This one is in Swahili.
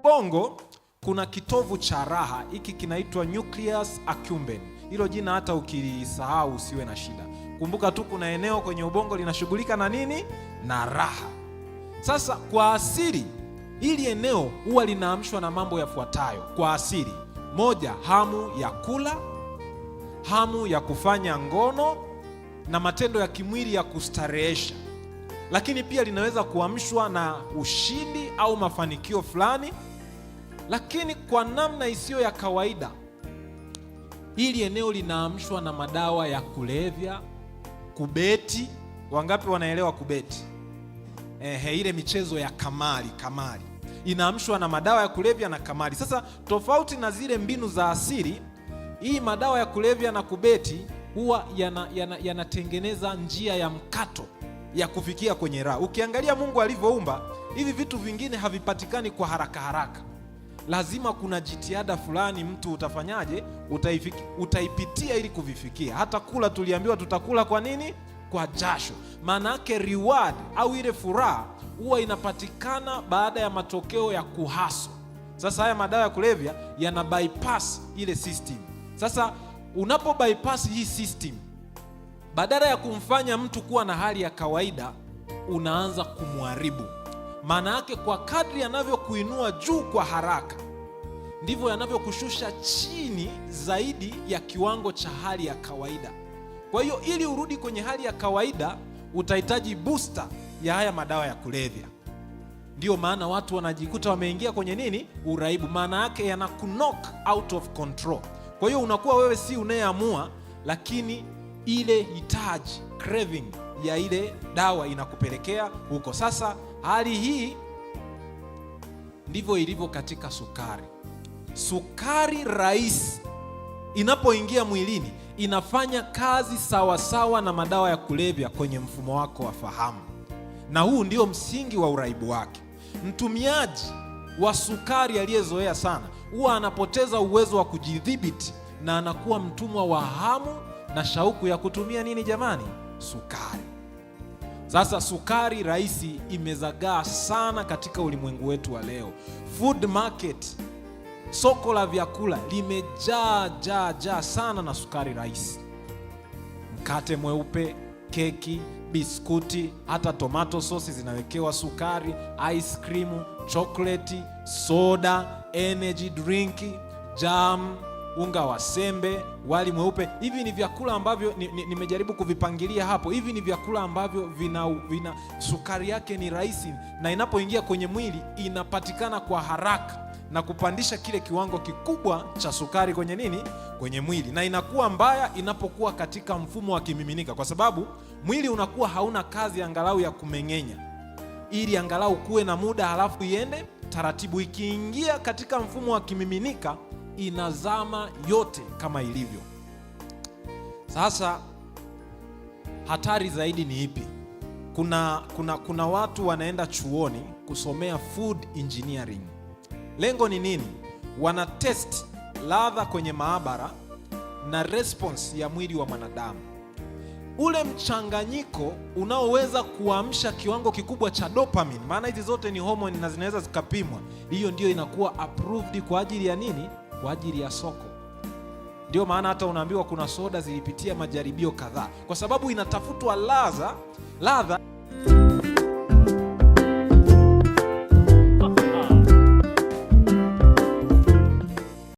Bongo kuna kitovu cha raha, hiki kinaitwa nucleus accumbens. Hilo jina hata ukilisahau usiwe na shida. Kumbuka tu kuna eneo kwenye ubongo linashughulika na nini? Na raha. Sasa kwa asili hili eneo huwa linaamshwa na mambo yafuatayo. Kwa asili: moja, hamu ya kula, hamu ya kufanya ngono na matendo ya kimwili ya kustarehesha. Lakini pia linaweza kuamshwa na ushindi au mafanikio fulani. Lakini kwa namna isiyo ya kawaida, hili eneo linaamshwa na madawa ya kulevya, kubeti. Wangapi wanaelewa kubeti? Ile michezo ya kamari inaamshwa na madawa ya kulevya na kamari. Sasa tofauti na zile mbinu za asili, hii madawa ya kulevya na kubeti huwa yanatengeneza njia ya mkato ya kufikia kwenye raha. Ukiangalia Mungu alivyoumba hivi vitu, vingine havipatikani kwa haraka haraka. Lazima kuna jitihada fulani mtu utafanyaje, utaipitia ili kuvifikia. Hata kula tuliambiwa tutakula kwa nini? Kwa jasho. Maana yake reward au ile furaha huwa inapatikana baada ya matokeo ya kuhaso. Sasa haya madawa ya kulevya yana bypass ile system. Sasa unapo bypass hii system, badala ya kumfanya mtu kuwa na hali ya kawaida, unaanza kumharibu. Maana yake kwa kadri yanavyokuinua juu kwa haraka, ndivyo yanavyokushusha chini zaidi ya kiwango cha hali ya kawaida. Kwa hiyo ili urudi kwenye hali ya kawaida, utahitaji booster ya haya madawa ya kulevya. Ndio maana watu wanajikuta wameingia kwenye nini? Uraibu. Maana yake yanakunock out of control. Kwa hiyo unakuwa wewe si unayeamua, lakini ile hitaji, craving ya ile dawa inakupelekea huko. Sasa hali hii ndivyo ilivyo katika sukari. Sukari rahisi inapoingia mwilini inafanya kazi sawa na madawa ya kulevya kwenye mfumo wako wa fahamu, na huu ndio msingi wa uraibu wake. Mtumiaji wa sukari aliyezoea sana huwa anapoteza uwezo wa kujidhibiti na anakuwa mtumwa wa hamu na shauku ya kutumia nini jamani? Sukari. Sasa sukari rahisi imezagaa sana katika ulimwengu wetu wa leo. Food market, soko la vyakula limejaa sana na sukari rahisi. Mkate mweupe, keki, biskuti, hata tomato sauce zinawekewa sukari, ice cream, chocolate, soda, energy drink, jam, unga wa sembe, wali mweupe. Hivi ni vyakula ambavyo nimejaribu kuvipangilia hapo. Hivi ni vyakula ambavyo vina sukari yake ni rahisi, na inapoingia kwenye mwili inapatikana kwa haraka na kupandisha kile kiwango kikubwa cha sukari kwenye nini? Kwenye mwili. Na inakuwa mbaya inapokuwa katika mfumo wa kimiminika, kwa sababu mwili unakuwa hauna kazi angalau ya kumeng'enya, ili angalau kuwe na muda halafu iende taratibu. Ikiingia katika mfumo wa kimiminika inazama yote kama ilivyo. Sasa hatari zaidi ni ipi? Kuna watu wanaenda chuoni kusomea food engineering. Lengo ni nini? Wana test ladha kwenye maabara na response ya mwili wa mwanadamu. Ule mchanganyiko unaoweza kuamsha kiwango kikubwa cha dopamine, maana hizi zote ni homoni na zinaweza zikapimwa. Hiyo ndio inakuwa approved kwa ajili ya nini? Kwa ajili ya soko. Ndio maana hata unaambiwa kuna soda zilipitia majaribio kadhaa, kwa sababu inatafutwa ladha